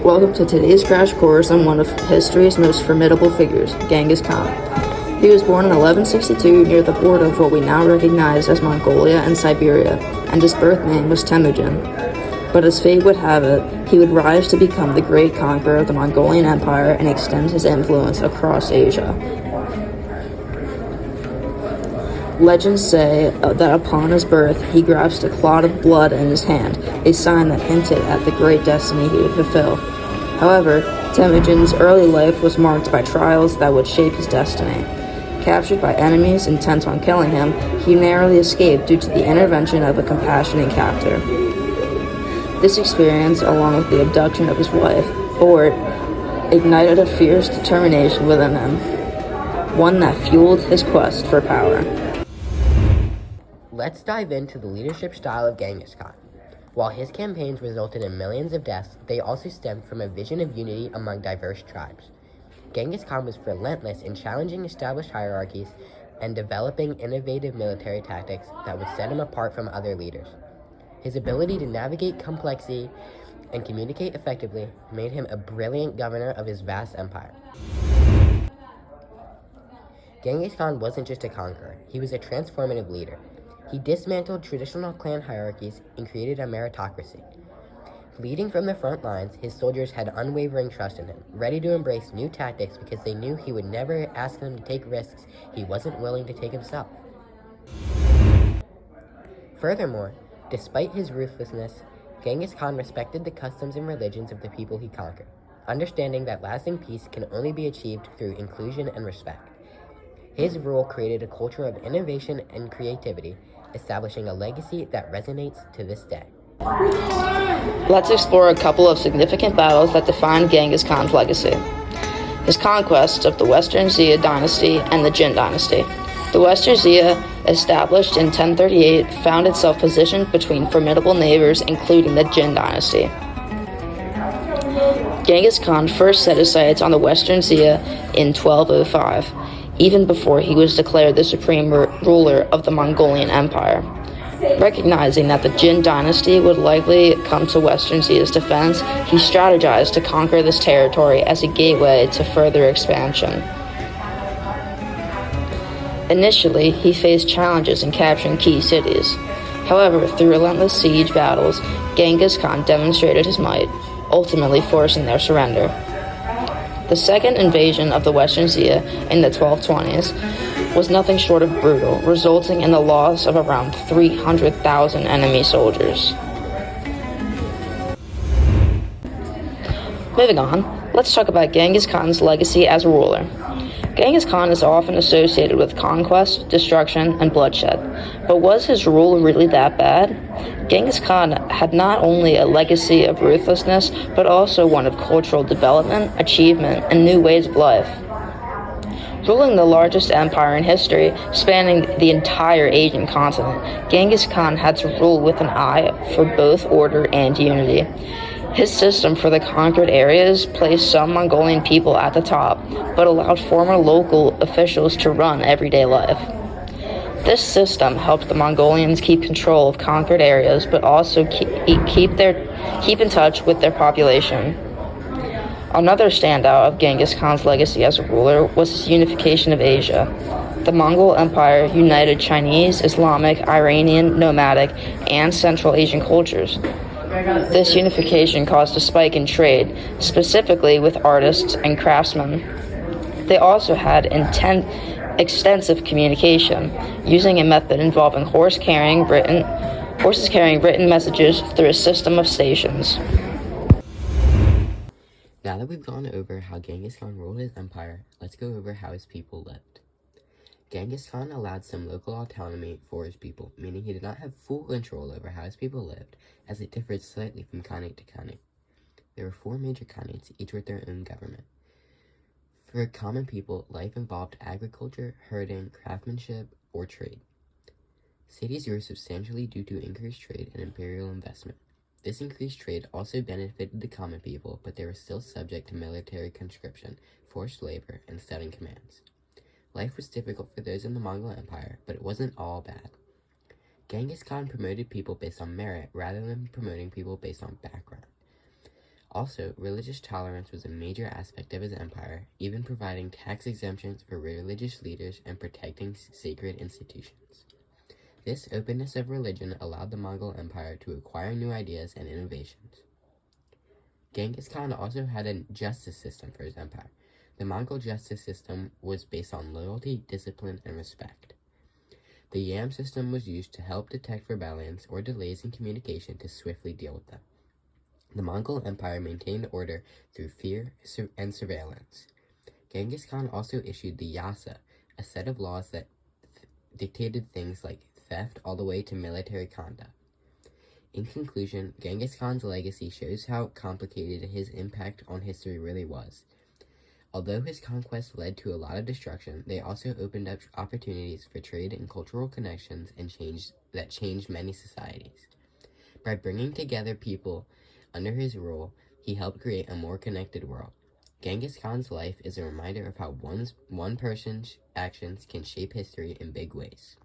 Welcome to today's crash course on one of history's most formidable figures, Genghis Khan. He was born in 1162 near the border of what we now recognize as Mongolia and Siberia, and his birth name was Temujin. But as fate would have it, he would rise to become the great conqueror of the Mongolian Empire and extend his influence across Asia. Legends say that upon his birth, he grasped a clot of blood in his hand, a sign that hinted at the great destiny he would fulfill. However, Temujin's early life was marked by trials that would shape his destiny. Captured by enemies intent on killing him, he narrowly escaped due to the intervention of a compassionate captor. This experience, along with the abduction of his wife, Bort, ignited a fierce determination within him, one that fueled his quest for power. Let's dive into the leadership style of Genghis Khan. While his campaigns resulted in millions of deaths, they also stemmed from a vision of unity among diverse tribes. Genghis Khan was relentless in challenging established hierarchies and developing innovative military tactics that would set him apart from other leaders. His ability to navigate complexity and communicate effectively made him a brilliant governor of his vast empire. Genghis Khan wasn't just a conqueror, he was a transformative leader. He dismantled traditional clan hierarchies and created a meritocracy. Leading from the front lines, his soldiers had unwavering trust in him, ready to embrace new tactics because they knew he would never ask them to take risks he wasn't willing to take himself. Furthermore, despite his ruthlessness, Genghis Khan respected the customs and religions of the people he conquered, understanding that lasting peace can only be achieved through inclusion and respect. His rule created a culture of innovation and creativity, establishing a legacy that resonates to this day. Let's explore a couple of significant battles that define Genghis Khan's legacy. His conquests of the Western Xia dynasty and the Jin dynasty. The Western Xia, established in 1038, found itself positioned between formidable neighbors, including the Jin dynasty. Genghis Khan first set his sights on the Western Xia in 1205, even before he was declared the supreme ruler of the Mongolian Empire. Recognizing that the Jin dynasty would likely come to Western Xia's defense, he strategized to conquer this territory as a gateway to further expansion. Initially, he faced challenges in capturing key cities. However, through relentless siege battles, Genghis Khan demonstrated his might, ultimately forcing their surrender. The second invasion of the Western Xia in the 1220s was nothing short of brutal, resulting in the loss of around 300,000 enemy soldiers. Moving on, let's talk about Genghis Khan's legacy as a ruler. Genghis Khan is often associated with conquest, destruction, and bloodshed. But was his rule really that bad? Genghis Khan had not only a legacy of ruthlessness, but also one of cultural development, achievement, and new ways of life. Ruling the largest empire in history, spanning the entire Asian continent, Genghis Khan had to rule with an eye for both order and unity. His system for the conquered areas placed some Mongolian people at the top, but allowed former local officials to run everyday life. This system helped the Mongolians keep control of conquered areas, but also keep in touch with their population. Another standout of Genghis Khan's legacy as a ruler was his unification of Asia. The Mongol Empire united Chinese, Islamic, Iranian, nomadic, and Central Asian cultures. This unification caused a spike in trade, specifically with artists and craftsmen. They also had extensive communication, using a method involving horses carrying written messages through a system of stations. Now that we've gone over how Genghis Khan ruled his empire, let's go over how his people lived. Genghis Khan allowed some local autonomy for his people, meaning he did not have full control over how his people lived, as it differed slightly from Khanate to Khanate. There were 4 major Khanates, each with their own government. For common people, life involved agriculture, herding, craftsmanship, or trade. Cities grew substantially due to increased trade and imperial investment. This increased trade also benefited the common people, but they were still subject to military conscription, forced labor, and sudden commands. Life was difficult for those in the Mongol Empire, but it wasn't all bad. Genghis Khan promoted people based on merit rather than promoting people based on background. Also, religious tolerance was a major aspect of his empire, even providing tax exemptions for religious leaders and protecting sacred institutions. This openness of religion allowed the Mongol Empire to acquire new ideas and innovations. Genghis Khan also had a justice system for his empire. The Mongol justice system was based on loyalty, discipline, and respect. The Yam system was used to help detect rebellions or delays in communication to swiftly deal with them. The Mongol Empire maintained order through fear and surveillance. Genghis Khan also issued the Yasa, a set of laws that dictated things like theft all the way to military conduct. In conclusion, Genghis Khan's legacy shows how complicated his impact on history really was. Although his conquests led to a lot of destruction, they also opened up opportunities for trade and cultural connections and changed many societies. By bringing together people under his rule, he helped create a more connected world. Genghis Khan's life is a reminder of how one person's actions can shape history in big ways.